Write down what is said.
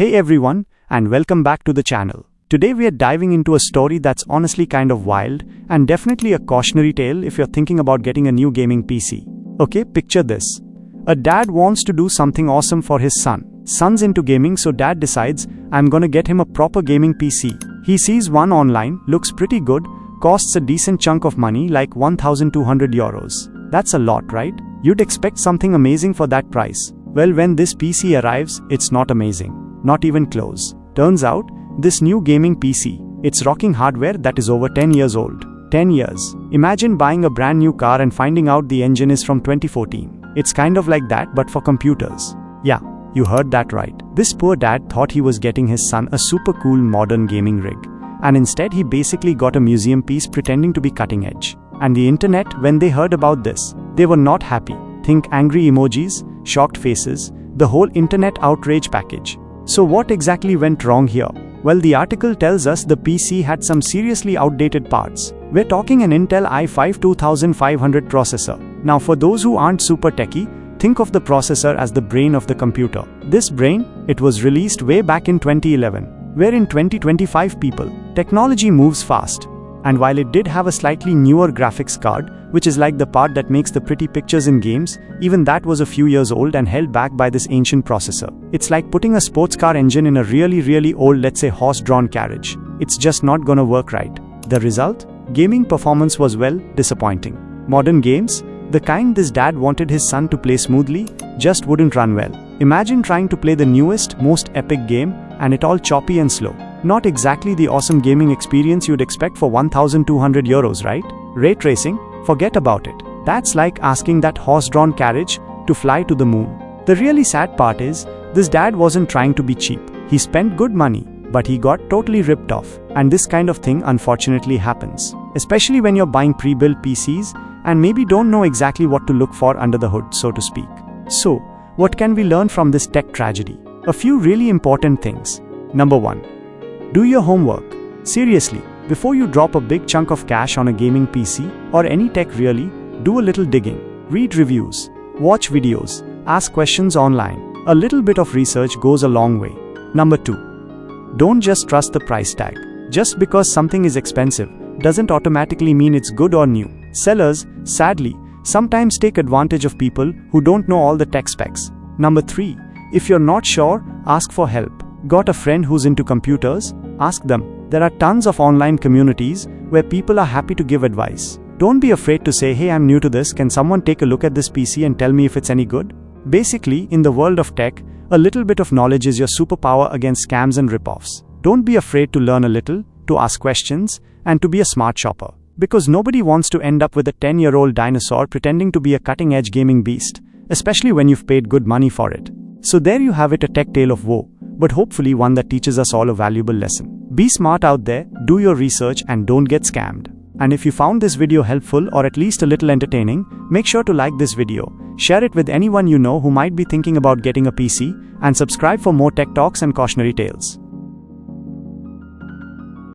Hey everyone, and welcome back to the channel. Today we are diving into a story that's honestly kind of wild, and definitely a cautionary tale if you're thinking about getting a new gaming PC. Okay, picture this. A dad wants to do something awesome for his son. Son's into gaming, so dad decides, I'm gonna get him a proper gaming PC. He sees one online, looks pretty good, costs a decent chunk of money like 1,200 euros. That's a lot, right? You'd expect something amazing for that price. Well, when this PC arrives, it's not amazing. Not even close. Turns out, this new gaming PC, it's rocking hardware that is over 10 years old. 10 years. Imagine buying a brand new car and finding out the engine is from 2014. It's kind of like that, but for computers. Yeah, you heard that right. This poor dad thought he was getting his son a super cool modern gaming rig. And instead he basically got a museum piece pretending to be cutting edge. And the internet, when they heard about this, they were not happy. Think angry emojis, shocked faces, the whole internet outrage package. So what exactly went wrong here? Well, the article tells us the PC had some seriously outdated parts. We're talking an Intel i5 2500 processor. Now for those who aren't super techie, think of the processor as the brain of the computer. This brain, it was released way back in 2011. We're in 2025 people. Technology moves fast. And while it did have a slightly newer graphics card, which is like the part that makes the pretty pictures in games, even that was a few years old and held back by this ancient processor. It's like putting a sports car engine in a really old, let's say, horse-drawn carriage. It's just not gonna work right. The result? Gaming performance was, well, disappointing. Modern games, the kind this dad wanted his son to play smoothly, just wouldn't run well. Imagine trying to play the newest, most epic game, and it all choppy and slow. Not exactly the awesome gaming experience you'd expect for 1,200 euros, right? Ray tracing? Forget about it. That's like asking that horse-drawn carriage to fly to the moon. The really sad part is, this dad wasn't trying to be cheap. He spent good money, but he got totally ripped off. And this kind of thing unfortunately happens. Especially when you're buying pre-built PCs and maybe don't know exactly what to look for under the hood, so to speak. So, what can we learn from this tech tragedy? A few really important things. Number 1. Do your homework. Seriously, before you drop a big chunk of cash on a gaming PC, or any tech really, do a little digging. Read reviews. Watch videos. Ask questions online. A little bit of research goes a long way. Number 2. Don't just trust the price tag. Just because something is expensive, doesn't automatically mean it's good or new. Sellers, sadly, sometimes take advantage of people who don't know all the tech specs. Number 3. If you're not sure, ask for help. Got a friend who's into computers? Ask them. There are tons of online communities where people are happy to give advice. Don't be afraid to say, hey, I'm new to this, can someone take a look at this PC and tell me if it's any good? Basically, in the world of tech, a little bit of knowledge is your superpower against scams and ripoffs. Don't be afraid to learn a little, to ask questions, and to be a smart shopper. Because nobody wants to end up with a 10-year-old dinosaur pretending to be a cutting-edge gaming beast, especially when you've paid good money for it. So there you have it, a tech tale of woe, but hopefully one that teaches us all a valuable lesson. Be smart out there, do your research, and don't get scammed. And if you found this video helpful or at least a little entertaining, make sure to like this video, share it with anyone you know who might be thinking about getting a PC, and subscribe for more tech talks and cautionary tales.